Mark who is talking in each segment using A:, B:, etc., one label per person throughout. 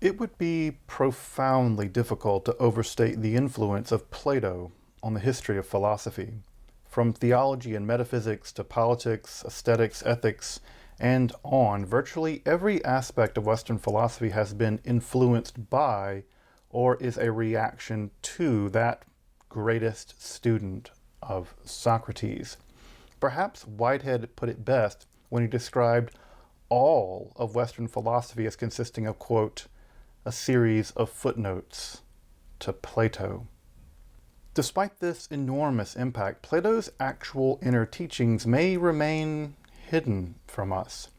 A: It would be profoundly difficult to overstate the influence of Plato on the history of philosophy. From theology and metaphysics to politics, aesthetics, ethics, and on, virtually every aspect of Western philosophy has been influenced by or is a reaction to that greatest student of Socrates. Perhaps Whitehead put it best when he described all of Western philosophy as consisting of, quote, a series of footnotes to Plato. Despite this enormous impact, Plato's actual inner teachings may remain hidden from us.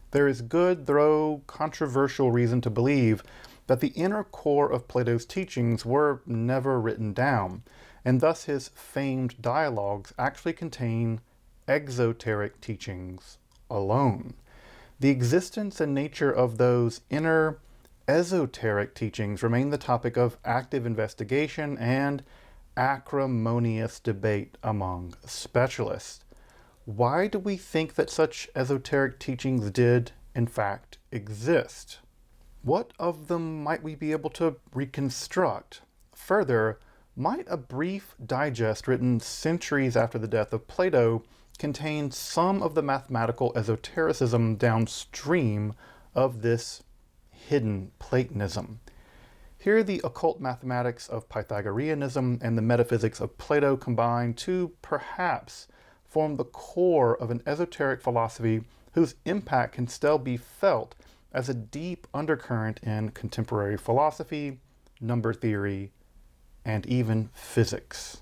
A: There is good, though controversial, reason to believe that the inner core of Plato's teachings were never written down, and thus his famed dialogues actually contain exoteric teachings alone. The existence and nature of those inner esoteric teachings remain the topic of active investigation and acrimonious debate among specialists. Why do we think that such esoteric teachings did, in fact, exist? What of them might we be able to reconstruct? Further, might a brief digest written centuries after the death of Plato contain some of the mathematical esotericism downstream of this hidden Platonism? Here the occult mathematics of Pythagoreanism and the metaphysics of Plato combine to perhaps form the core of an esoteric philosophy whose impact can still be felt as a deep undercurrent in contemporary philosophy, number theory, and even physics.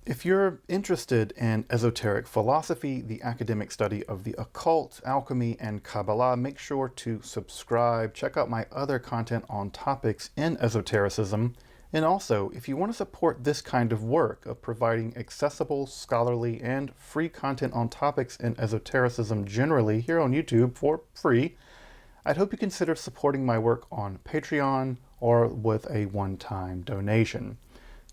A: If you're interested in esoteric philosophy, the academic study of the occult, alchemy, and Kabbalah, make sure to subscribe. Check out my other content on topics in esotericism. And also, if you want to support this kind of work of providing accessible, scholarly, and free content on topics in esotericism generally here on YouTube for free, I'd hope you consider supporting my work on Patreon or with a one-time donation.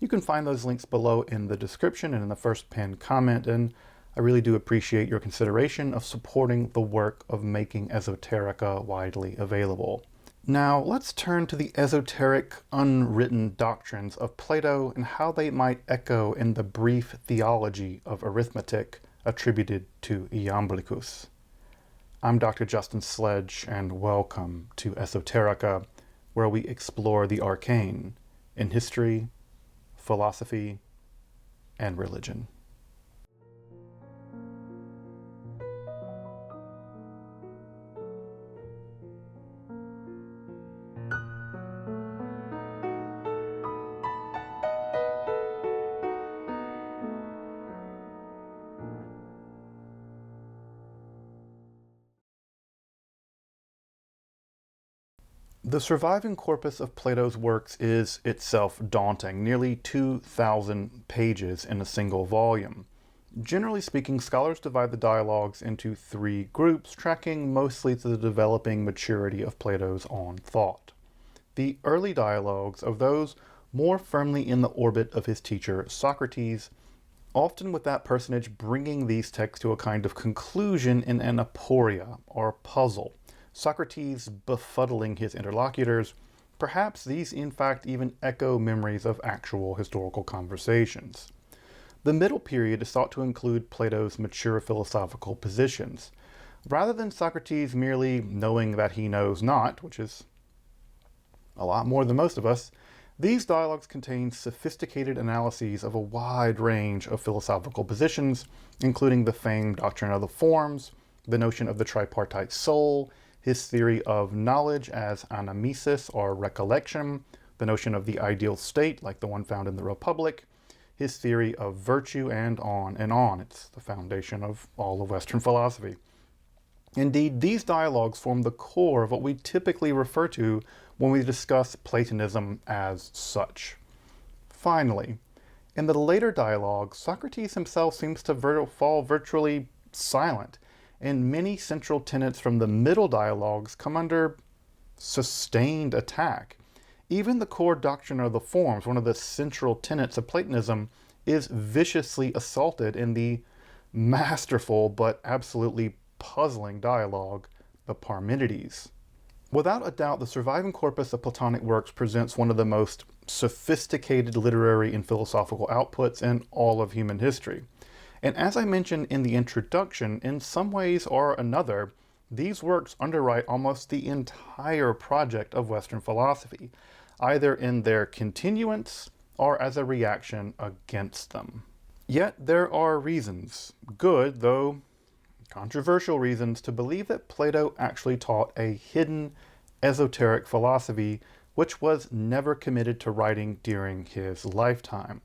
A: You can find those links below in the description and in the first pinned comment, and I really do appreciate your consideration of supporting the work of making esoterica widely available. Now, let's turn to the esoteric, unwritten doctrines of Plato and how they might echo in the brief Theology of Arithmetic attributed to Iamblichus. I'm Dr. Justin Sledge, and welcome to Esoterica, where we explore the arcane in history, philosophy, and religion. The surviving corpus of Plato's works is itself daunting, nearly 2,000 pages in a single volume. Generally speaking, scholars divide the dialogues into three groups, tracking mostly to the developing maturity of Plato's own thought. The early dialogues of those more firmly in the orbit of his teacher Socrates, often with that personage bringing these texts to a kind of conclusion in an aporia, or puzzle. Socrates befuddling his interlocutors. Perhaps these in fact even echo memories of actual historical conversations. The middle period is thought to include Plato's mature philosophical positions. Rather than Socrates merely knowing that he knows not, which is a lot more than most of us, these dialogues contain sophisticated analyses of a wide range of philosophical positions, including the famed doctrine of the forms, the notion of the tripartite soul, his theory of knowledge as anamnesis or recollection, the notion of the ideal state like the one found in the Republic, his theory of virtue, and on and on. It's the foundation of all of Western philosophy. Indeed, these dialogues form the core of what we typically refer to when we discuss Platonism as such. Finally, in the later dialogues, Socrates himself seems to fall virtually silent, and many central tenets from the middle dialogues come under sustained attack. Even the core doctrine of the forms, one of the central tenets of Platonism, is viciously assaulted in the masterful but absolutely puzzling dialogue, the Parmenides. Without a doubt, the surviving corpus of Platonic works presents one of the most sophisticated literary and philosophical outputs in all of human history. And as I mentioned in the introduction, in some ways or another, these works underwrite almost the entire project of Western philosophy, either in their continuance or as a reaction against them. Yet there are reasons, good though controversial reasons, to believe that Plato actually taught a hidden esoteric philosophy which was never committed to writing during his lifetime.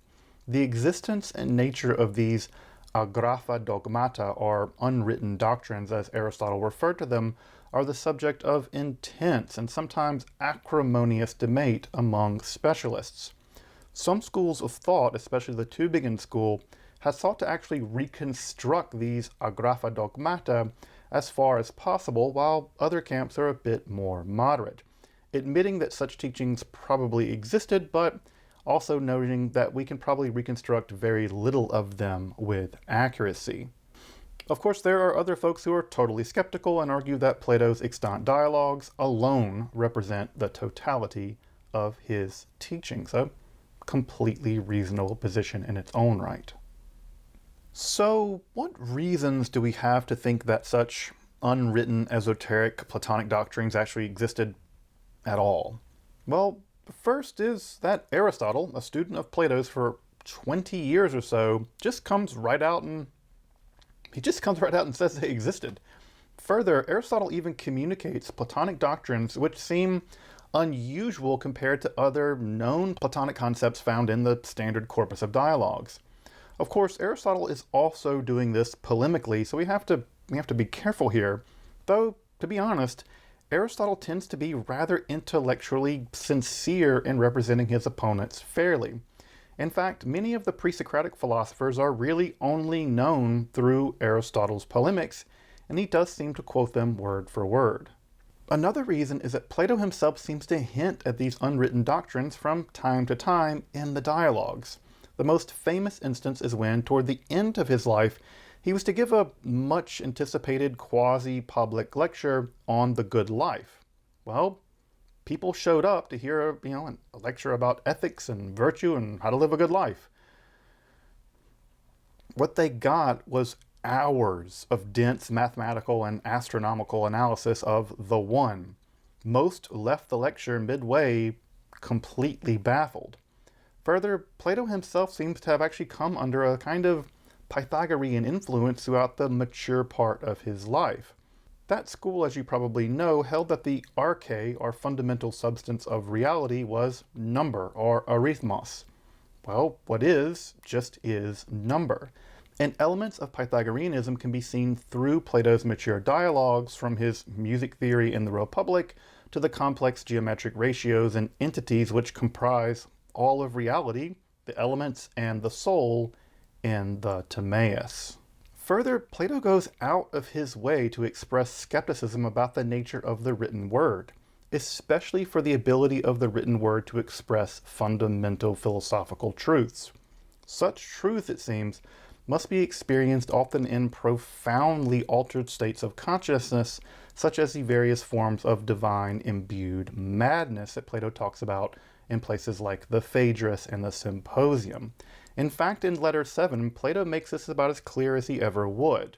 A: The existence and nature of these ἀγράφα dogmata, or unwritten doctrines as Aristotle referred to them, are the subject of intense and sometimes acrimonious debate among specialists. Some schools of thought, especially the Tübingen school, has sought to actually reconstruct these ἀγράφα dogmata as far as possible, while other camps are a bit more moderate, admitting that such teachings probably existed, but also noting that we can probably reconstruct very little of them with accuracy. Of course, there are other folks who are totally skeptical and argue that Plato's extant dialogues alone represent the totality of his teachings, a completely reasonable position in its own right. So, what reasons do we have to think that such unwritten, esoteric, Platonic doctrines actually existed at all? Well, the first is that Aristotle, a student of Plato's for 20 years or so, just comes right out and says they existed. Further, Aristotle even communicates Platonic doctrines which seem unusual compared to other known Platonic concepts found in the standard corpus of dialogues. Of course, Aristotle is also doing this polemically, so we have to be careful here. Though, to be honest, Aristotle tends to be rather intellectually sincere in representing his opponents fairly. In fact, many of the pre-Socratic philosophers are really only known through Aristotle's polemics, and he does seem to quote them word for word. Another reason is that Plato himself seems to hint at these unwritten doctrines from time to time in the dialogues. The most famous instance is when, toward the end of his life, he was to give a much anticipated quasi-public lecture on the good life. Well, people showed up to hear a lecture about ethics and virtue and how to live a good life. What they got was hours of dense mathematical and astronomical analysis of the one. Most left the lecture midway completely baffled. Further, Plato himself seems to have actually come under a kind of Pythagorean influence throughout the mature part of his life. That school, as you probably know, held that the arche, or fundamental substance of reality, was number, or arithmos. Well, what is, just is number. And elements of Pythagoreanism can be seen through Plato's mature dialogues, from his music theory in the Republic to the complex geometric ratios and entities which comprise all of reality, the elements, and the soul in the Timaeus. Further, Plato goes out of his way to express skepticism about the nature of the written word, especially for the ability of the written word to express fundamental philosophical truths. Such truth, it seems, must be experienced often in profoundly altered states of consciousness, such as the various forms of divine imbued madness that Plato talks about in places like the Phaedrus and the Symposium. In fact, in Letter 7, Plato makes this about as clear as he ever would.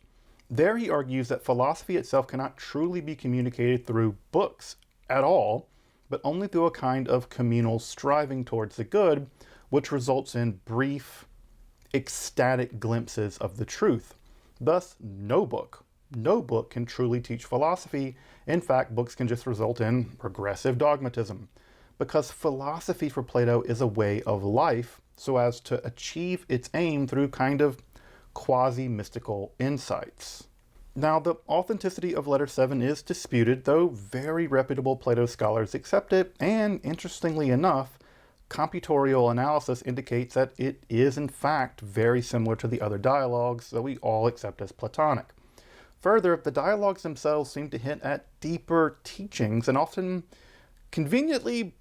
A: There he argues that philosophy itself cannot truly be communicated through books at all, but only through a kind of communal striving towards the good, which results in brief, ecstatic glimpses of the truth. Thus, no book can truly teach philosophy. In fact, books can just result in regressive dogmatism, because philosophy for Plato is a way of life, so as to achieve its aim through kind of quasi-mystical insights. Now, the authenticity of Letter 7 is disputed, though very reputable Plato scholars accept it, and interestingly enough, computorial analysis indicates that it is in fact very similar to the other dialogues that we all accept as Platonic. Further, the dialogues themselves seem to hint at deeper teachings and often conveniently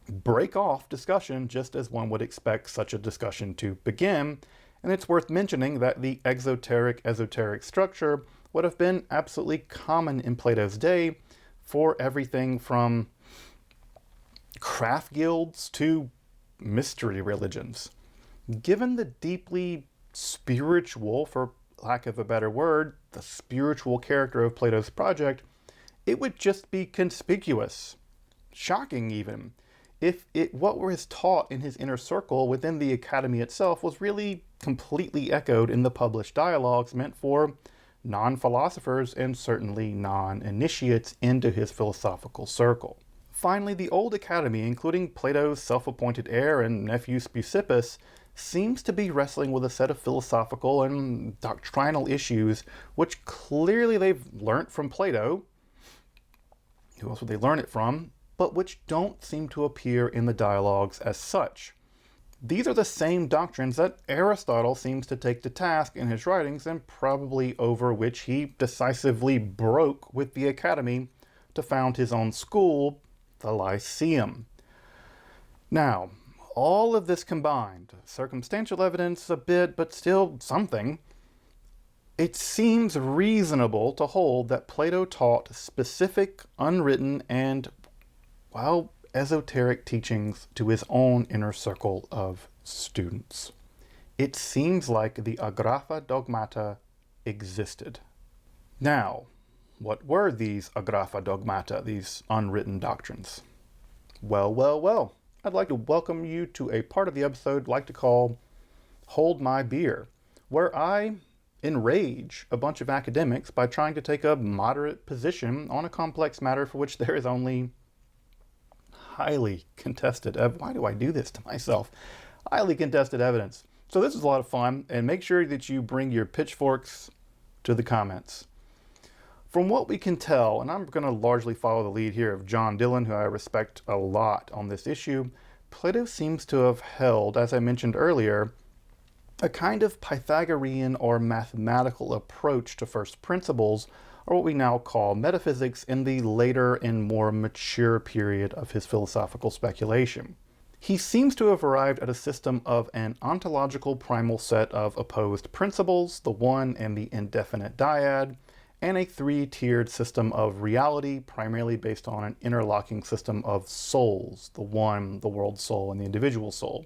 A: break off discussion just as one would expect such a discussion to begin, and it's worth mentioning that the exoteric-esoteric structure would have been absolutely common in Plato's day, for everything from craft guilds to mystery religions. Given the deeply spiritual, for lack of a better word, the spiritual character of Plato's project, it would just be conspicuous, shocking even, if what was taught in his inner circle within the academy itself was really completely echoed in the published dialogues meant for non-philosophers and certainly non-initiates into his philosophical circle. Finally, the old academy, including Plato's self-appointed heir and nephew Speusippus, seems to be wrestling with a set of philosophical and doctrinal issues which clearly they've learnt from Plato. Who else would they learn it from? But which don't seem to appear in the dialogues as such. These are the same doctrines that Aristotle seems to take to task in his writings and probably over which he decisively broke with the academy to found his own school, the Lyceum. Now, all of this combined, circumstantial evidence a bit, but still something, it seems reasonable to hold that Plato taught specific, unwritten, and, well, esoteric teachings to his own inner circle of students. It seems like the ἀγράφα dogmata existed. Now, what were these ἀγράφα dogmata, these unwritten doctrines? Well, I'd like to welcome you to a part of the episode I'd like to call Hold My Beer, where I enrage a bunch of academics by trying to take a moderate position on a complex matter for which there is only highly contested why do I do this to myself? Highly contested evidence. So this is a lot of fun, and make sure that you bring your pitchforks to the comments. From what we can tell, and I'm going to largely follow the lead here of John Dillon, who I respect a lot on this issue, Plato seems to have held, as I mentioned earlier, a kind of Pythagorean or mathematical approach to first principles, or what we now call metaphysics, in the later and more mature period of his philosophical speculation. He seems to have arrived at a system of an ontological primal set of opposed principles, the one and the indefinite dyad, and a three-tiered system of reality, primarily based on an interlocking system of souls, the one, the world soul, and the individual soul.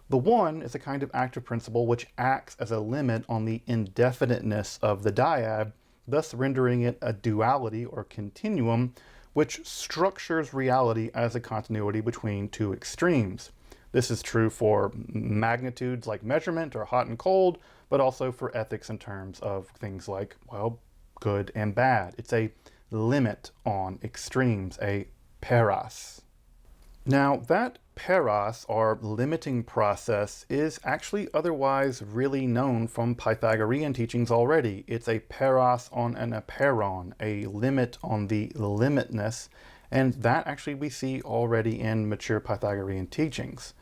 A: The one is a kind of active principle which acts as a limit on the indefiniteness of the dyad, thus rendering it a duality or continuum, which structures reality as a continuity between two extremes. This is true for magnitudes like measurement or hot and cold, but also for ethics in terms of things like, well, good and bad. It's a limit on extremes, a peras. Now, that peras, or limiting process, is actually otherwise really known from Pythagorean teachings already. It's a peras on an aperon, a limit on the limitness, and that actually we see already in mature Pythagorean teachings.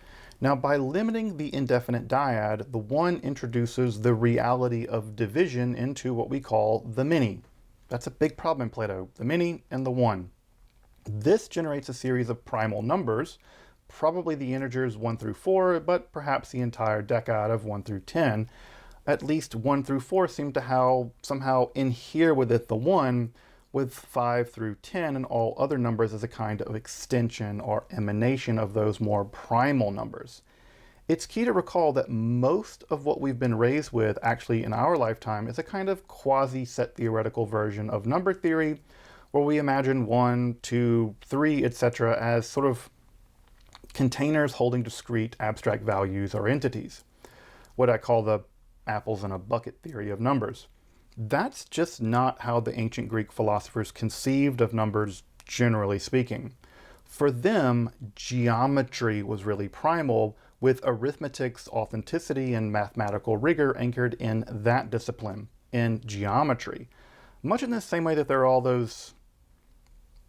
A: Now, by limiting the indefinite dyad, the one introduces the reality of division into what we call the many. That's a big problem in Plato, the many and the one. This generates a series of primal numbers, probably the integers 1 through 4, but perhaps the entire decad of 1 through 10. At least 1 through 4 seem to somehow inhere with it the 1, with 5 through 10 and all other numbers as a kind of extension or emanation of those more primal numbers. It's key to recall that most of what we've been raised with actually in our lifetime is a kind of quasi-set theoretical version of number theory, where we imagine 1, 2, 3, etc. as sort of containers holding discrete abstract values or entities. What I call the apples in a bucket theory of numbers. That's just not how the ancient Greek philosophers conceived of numbers, generally speaking. For them, geometry was really primal, with arithmetic's authenticity and mathematical rigor anchored in that discipline, in geometry. Much in the same way that there are all those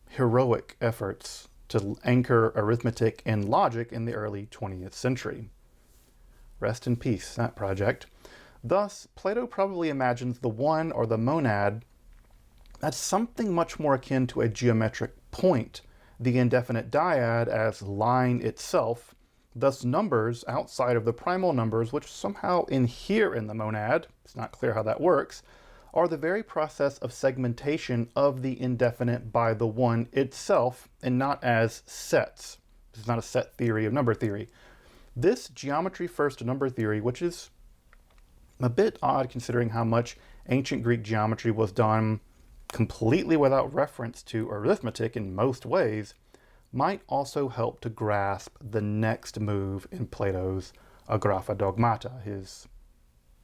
A: heroic efforts to anchor arithmetic in logic in the early 20th century. Rest in peace, that project. Thus, Plato probably imagines the one, or the monad, as something much more akin to a geometric point, the indefinite dyad as line itself, thus numbers outside of the primal numbers which somehow inhere in the monad, it's not clear how that works, are the very process of segmentation of the indefinite by the one itself, and not as sets. This is not a set theory of number theory. This geometry-first number theory, which is a bit odd considering how much ancient Greek geometry was done completely without reference to arithmetic in most ways, might also help to grasp the next move in Plato's ἀγράφα dogmata, his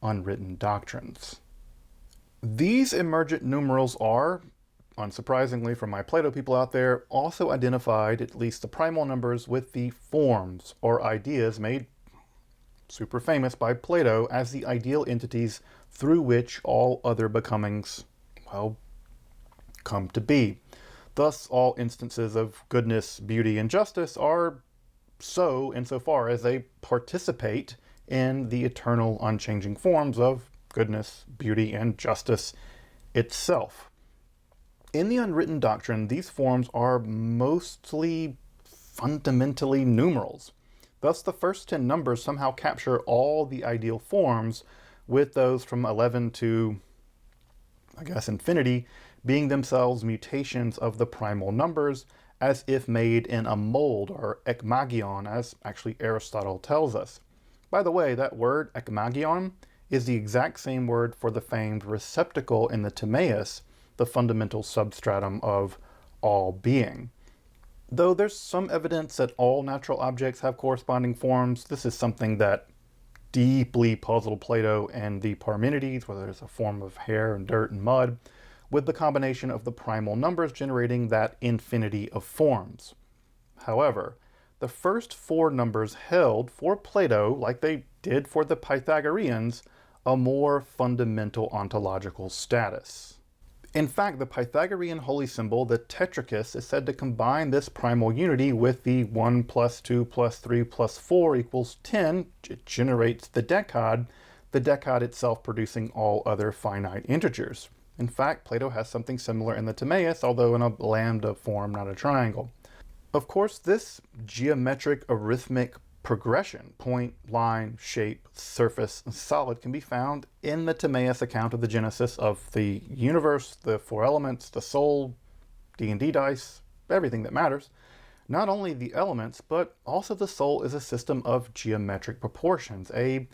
A: unwritten doctrines. These emergent numerals are, unsurprisingly for my Plato people out there, also identified, at least the primal numbers, with the forms or ideas made super famous by Plato as the ideal entities through which all other becomings, well, come to be. Thus, all instances of goodness, beauty, and justice are so insofar as they participate in the eternal unchanging forms of goodness, beauty, and justice itself. In the unwritten doctrine, these forms are mostly fundamentally numerals. Thus, the first 10 numbers somehow capture all the ideal forms, with those from 11 to, I guess, infinity being themselves mutations of the primal numbers, as if made in a mold, or ekmagion, as actually Aristotle tells us. By the way, that word, ekmagion, is the exact same word for the famed receptacle in the Timaeus, the fundamental substratum of all being. Though there's some evidence that all natural objects have corresponding forms, this is something that deeply puzzled Plato and the Parmenides, whether it's a form of hair and dirt and mud, with the combination of the primal numbers generating that infinity of forms. However, the first 4 numbers held for Plato, like they did for the Pythagoreans, a more fundamental ontological status. In fact, the Pythagorean holy symbol, the tetrachus, is said to combine this primal unity with the 1 plus 2 plus 3 plus 4 equals 10. It generates the decad itself producing all other finite integers. In fact, Plato has something similar in the Timaeus, although in a lambda form, not a triangle. Of course, this geometric arithmetic progression, point, line, shape, surface, and solid, can be found in the Timaeus account of the genesis of the universe, the 4 elements, the soul, D&D dice, everything that matters. Not only the elements, but also the soul is a system of geometric proportions, a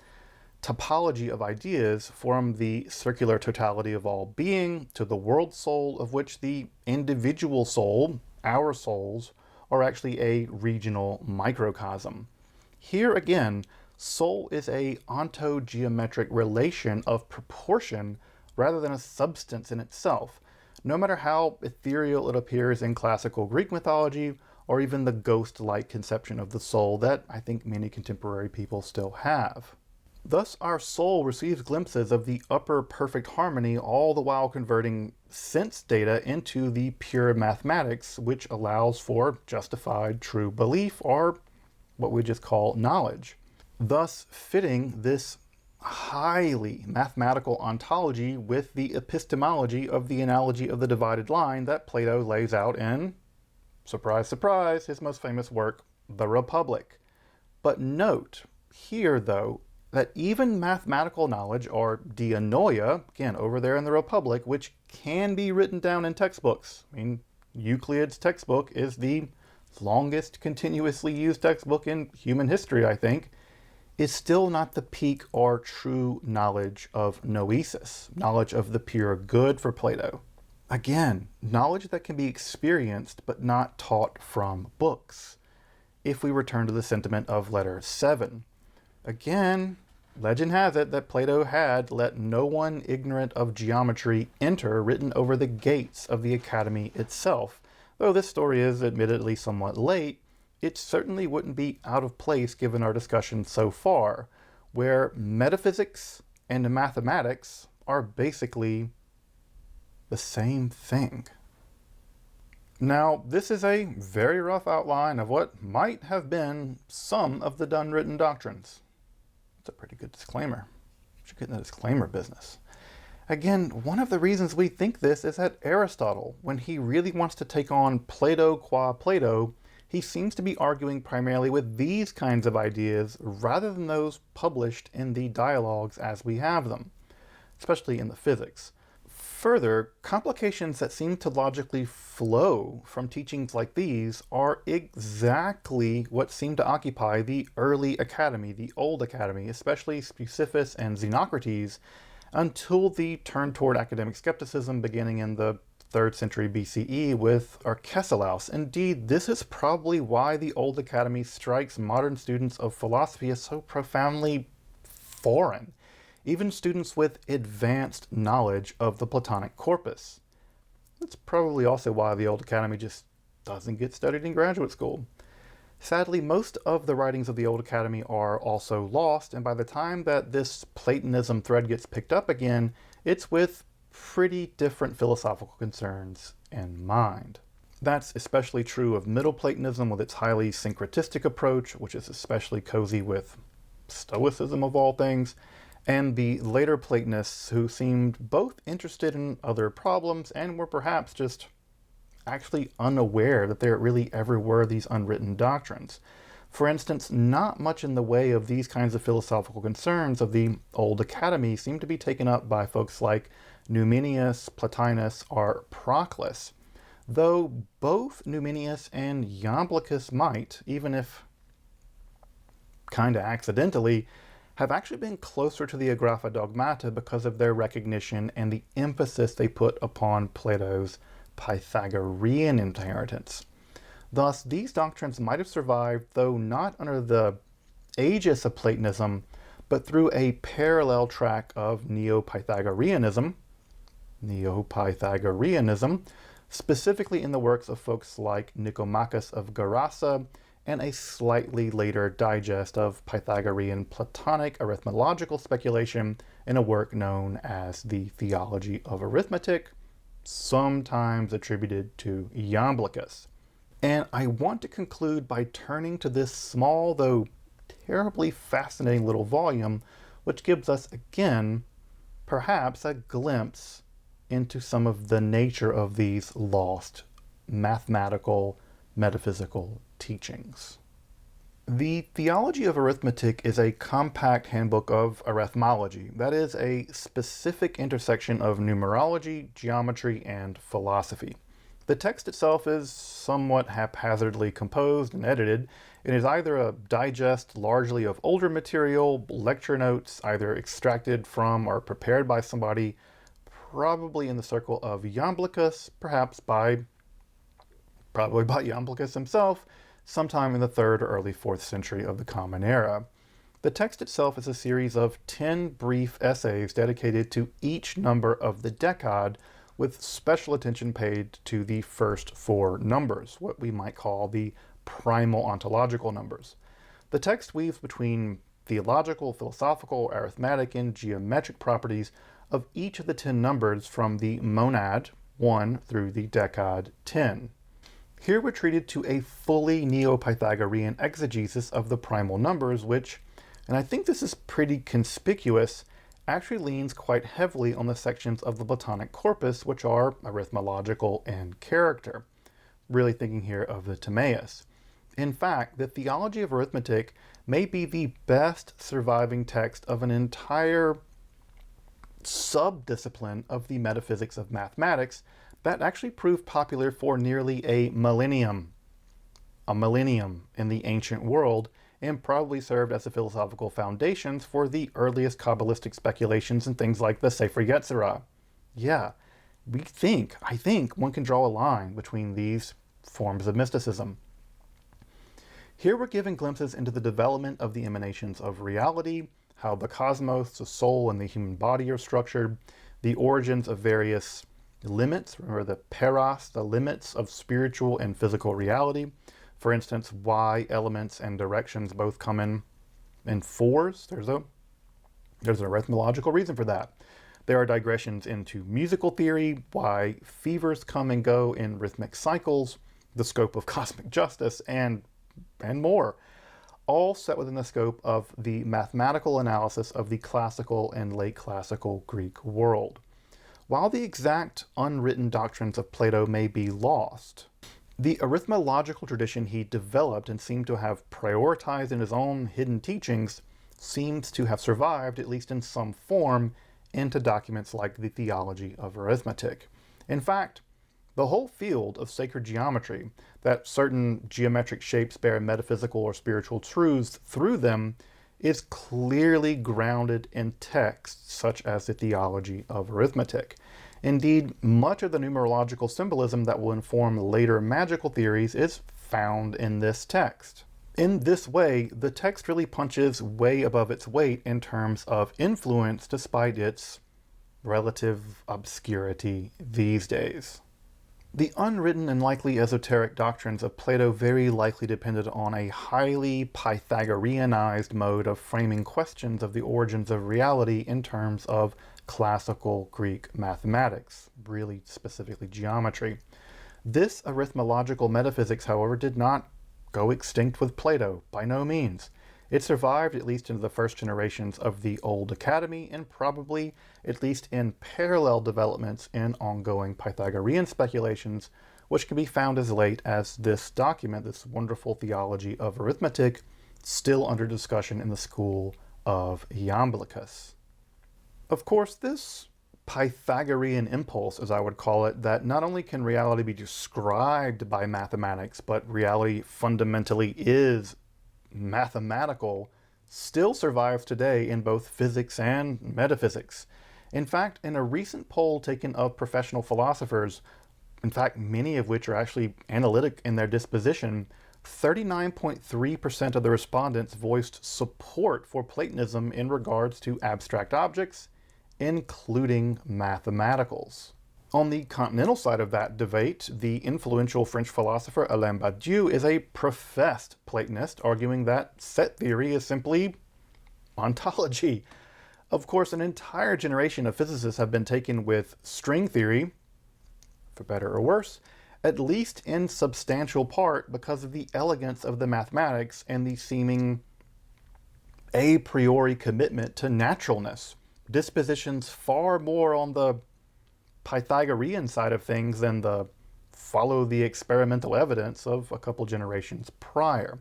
A: topology of ideas from the circular totality of all being to the world soul, of which the individual soul, our souls, are actually a regional microcosm. Here again, soul is a ontogeometric relation of proportion rather than a substance in itself, no matter how ethereal it appears in classical Greek mythology, or even the ghost-like conception of the soul that I think many contemporary people still have. Thus, our soul receives glimpses of the upper perfect harmony, all the while converting sense data into the pure mathematics, which allows for justified true belief, or what we just call knowledge. Thus, fitting this highly mathematical ontology with the epistemology of the analogy of the divided line that Plato lays out in, surprise, surprise, his most famous work, The Republic. But note here, though, that even mathematical knowledge, or dianoia, again, over there in the Republic, which can be written down in textbooks. I mean, Euclid's textbook is the longest continuously used textbook in human history, I think, is still not the peak or true knowledge of noesis, knowledge of the pure good for Plato. Again, knowledge that can be experienced but not taught from books. If we return to the sentiment of letter 7, again, legend has it that Plato had "let no one ignorant of geometry enter" written over the gates of the academy itself. Though this story is admittedly somewhat late, it certainly wouldn't be out of place given our discussion so far, where metaphysics and mathematics are basically the same thing. Now, this is a very rough outline of what might have been some of the unwritten doctrines. It's a pretty good disclaimer. Should get in the disclaimer business. Again, one of the reasons we think this is that Aristotle, when he really wants to take on Plato qua Plato, he seems to be arguing primarily with these kinds of ideas rather than those published in the dialogues as we have them, especially in the physics. Further, complications that seem to logically flow from teachings like these are exactly what seemed to occupy the early academy, the old academy, especially Speusippus and Xenocrates, until the turn toward academic skepticism beginning in the 3rd century BCE with Arcesilaus. Indeed, this is probably why the old academy strikes modern students of philosophy as so profoundly foreign, even students with advanced knowledge of the Platonic corpus. That's probably also why the old academy just doesn't get studied in graduate school. Sadly, most of the writings of the old academy are also lost, and by the time that this Platonism thread gets picked up again, it's with pretty different philosophical concerns in mind. That's especially true of Middle Platonism with its highly syncretistic approach, which is especially cozy with Stoicism of all things, and the later Platonists who seemed both interested in other problems and were perhaps just actually unaware that there really ever were these unwritten doctrines. For instance, not much in the way of these kinds of philosophical concerns of the old academy seemed to be taken up by folks like Numenius, Plotinus, or Proclus, though both Numenius and Iamblichus might, even if kinda accidentally, have actually been closer to the ἀγράφα dogmata because of their recognition and the emphasis they put upon Plato's Pythagorean inheritance. Thus, these doctrines might have survived, though not under the aegis of Platonism, but through a parallel track of Neo-Pythagoreanism, specifically in the works of folks like Nicomachus of Gerasa, and a slightly later digest of Pythagorean Platonic arithmological speculation in a work known as the Theology of Arithmetic, sometimes attributed to Iamblichus. And I want to conclude by turning to this small, though terribly fascinating little volume, which gives us, again, perhaps a glimpse into some of the nature of these lost mathematical, metaphysical teachings. The Theology of Arithmetic is a compact handbook of arithmology, that is, a specific intersection of numerology, geometry, and philosophy. The text itself is somewhat haphazardly composed and edited. It is either a digest largely of older material, lecture notes either extracted from or prepared by somebody, probably in the circle of Iamblichus, probably by Iamblichus himself, sometime in the 3rd or early 4th century of the Common Era. The text itself is a series of 10 brief essays dedicated to each number of the decad, with special attention paid to the first 4 numbers, what we might call the primal ontological numbers. The text weaves between theological, philosophical, arithmetic, and geometric properties of each of the 10 numbers from the monad 1 through the decad 10. Here we're treated to a fully Neo-Pythagorean exegesis of the primal numbers, which, and I think this is pretty conspicuous, actually leans quite heavily on the sections of the Platonic corpus, which are arithmological and character. Really thinking here of the Timaeus. In fact, the Theology of Arithmetic may be the best surviving text of an entire sub-discipline of the Metaphysics of Mathematics that actually proved popular for nearly a millennium in the ancient world, and probably served as the philosophical foundations for the earliest Kabbalistic speculations and things like the Sefer Yetzirah. Yeah, I think one can draw a line between these forms of mysticism. Here we're given glimpses into the development of the emanations of reality, how the cosmos, the soul, and the human body are structured, the origins of various limits, remember the peros, the limits of spiritual and physical reality. For instance, why elements and directions both come in 4s. There's an arithmological reason for that. There are digressions into musical theory, why fevers come and go in rhythmic cycles, the scope of cosmic justice, and more, all set within the scope of the mathematical analysis of the classical and late classical Greek world. While the exact unwritten doctrines of Plato may be lost, the arithmological tradition he developed and seemed to have prioritized in his own hidden teachings seems to have survived, at least in some form, into documents like the Theology of Arithmetic. In fact, the whole field of sacred geometry, that certain geometric shapes bear metaphysical or spiritual truths through them, is clearly grounded in texts such as the Theology of Arithmetic. Indeed, much of the numerological symbolism that will inform later magical theories is found in this text. In this way, the text really punches way above its weight in terms of influence despite its relative obscurity these days. The unwritten and likely esoteric doctrines of Plato very likely depended on a highly Pythagoreanized mode of framing questions of the origins of reality in terms of classical Greek mathematics, really specifically geometry. This arithmological metaphysics, however, did not go extinct with Plato, by no means. It survived at least into the first generations of the Old Academy and probably at least in parallel developments in ongoing Pythagorean speculations, which can be found as late as this document, this wonderful Theology of Arithmetic, still under discussion in the school of Iamblichus. Of course, this Pythagorean impulse, as I would call it, that not only can reality be described by mathematics, but reality fundamentally is mathematical, still survives today in both physics and metaphysics. In fact, in a recent poll taken of professional philosophers, in fact, many of which are actually analytic in their disposition, 39.3% of the respondents voiced support for Platonism in regards to abstract objects, including mathematicals. On the continental side of that debate, the influential French philosopher Alain Badiou is a professed Platonist, arguing that set theory is simply ontology. Of course, an entire generation of physicists have been taken with string theory, for better or worse, at least in substantial part because of the elegance of the mathematics and the seeming a priori commitment to naturalness. Dispositions far more on the Pythagorean side of things than the follow the experimental evidence of a couple generations prior.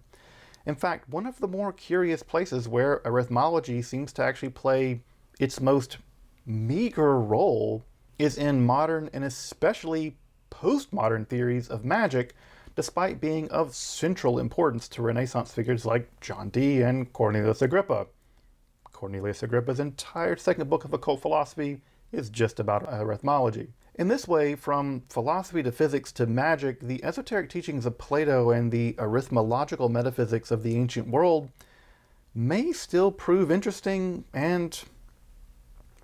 A: In fact, one of the more curious places where arithmology seems to actually play its most meager role is in modern and especially postmodern theories of magic, despite being of central importance to Renaissance figures like John Dee and Cornelius Agrippa. Cornelius Agrippa's entire second book of occult philosophy is just about arithmology. In this way, from philosophy to physics to magic, the esoteric teachings of Plato and the arithmological metaphysics of the ancient world may still prove interesting and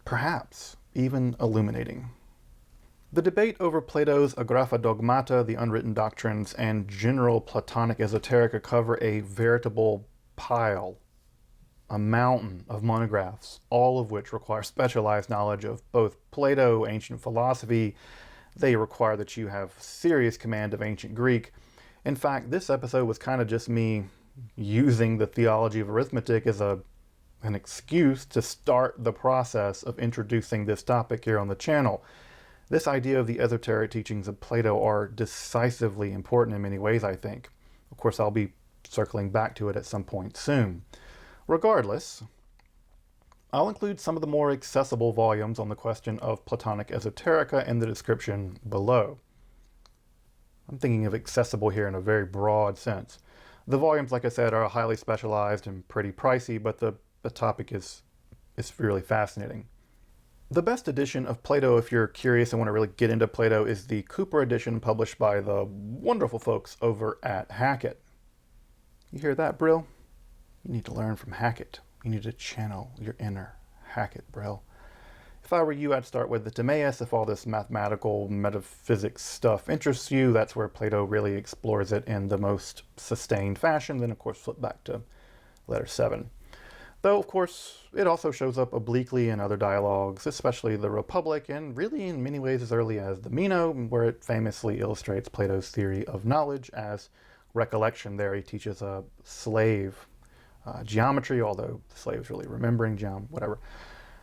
A: perhaps even illuminating. The debate over Plato's ἀγράφα dogmata, the unwritten doctrines, and general Platonic esoterica cover a veritable pile, a mountain of monographs, all of which require specialized knowledge of both Plato, ancient philosophy. They require that you have serious command of ancient Greek. In fact, this episode was kind of just me using the Theology of Arithmetic as an excuse to start the process of introducing this topic here on the channel. This idea of the esoteric teachings of Plato are decisively important in many ways, I think. Of course, I'll be circling back to it at some point soon. Regardless, I'll include some of the more accessible volumes on the question of Platonic esoterica in the description below. I'm thinking of accessible here in a very broad sense. The volumes, like I said, are highly specialized and pretty pricey, but the topic is really fascinating. The best edition of Plato, if you're curious and want to really get into Plato, is the Cooper edition published by the wonderful folks over at Hackett. You hear that, Brill? You need to learn from Hackett. You need to channel your inner Hackett, Brill. If I were you, I'd start with the Timaeus. If all this mathematical metaphysics stuff interests you, that's where Plato really explores it in the most sustained fashion. Then, of course, flip back to letter 7. Though, of course, it also shows up obliquely in other dialogues, especially the Republic, and really in many ways as early as the Meno, where it famously illustrates Plato's theory of knowledge as recollection. There he teaches a slave geometry, although the slave's really remembering whatever.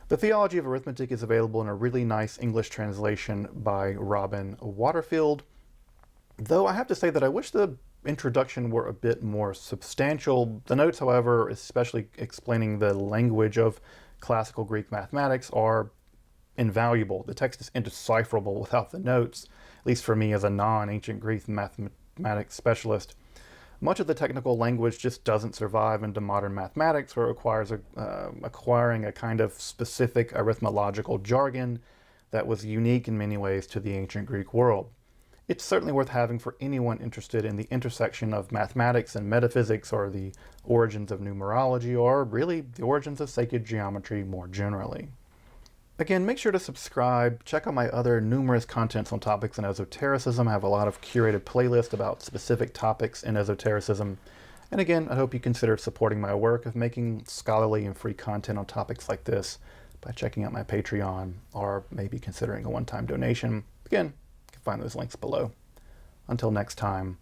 A: The Theology of Arithmetic is available in a really nice English translation by Robin Waterfield, though I have to say that I wish the introduction were a bit more substantial. The notes, however, especially explaining the language of classical Greek mathematics, are invaluable. The text is indecipherable without the notes, at least for me as a non-ancient Greek mathematics specialist. Much of the technical language just doesn't survive into modern mathematics, where it requires acquiring a kind of specific arithmological jargon that was unique in many ways to the ancient Greek world. It's certainly worth having for anyone interested in the intersection of mathematics and metaphysics, or the origins of numerology, or really the origins of sacred geometry more generally. Again, make sure to subscribe. Check out my other numerous contents on topics in esotericism. I have a lot of curated playlists about specific topics in esotericism. And again, I hope you consider supporting my work of making scholarly and free content on topics like this by checking out my Patreon, or maybe considering a one-time donation. Again, you can find those links below. Until next time,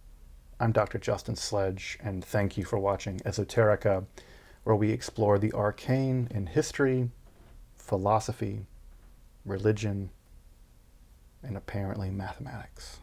A: I'm Dr. Justin Sledge, and thank you for watching Esoterica, where we explore the arcane in history, philosophy, religion, and apparently mathematics.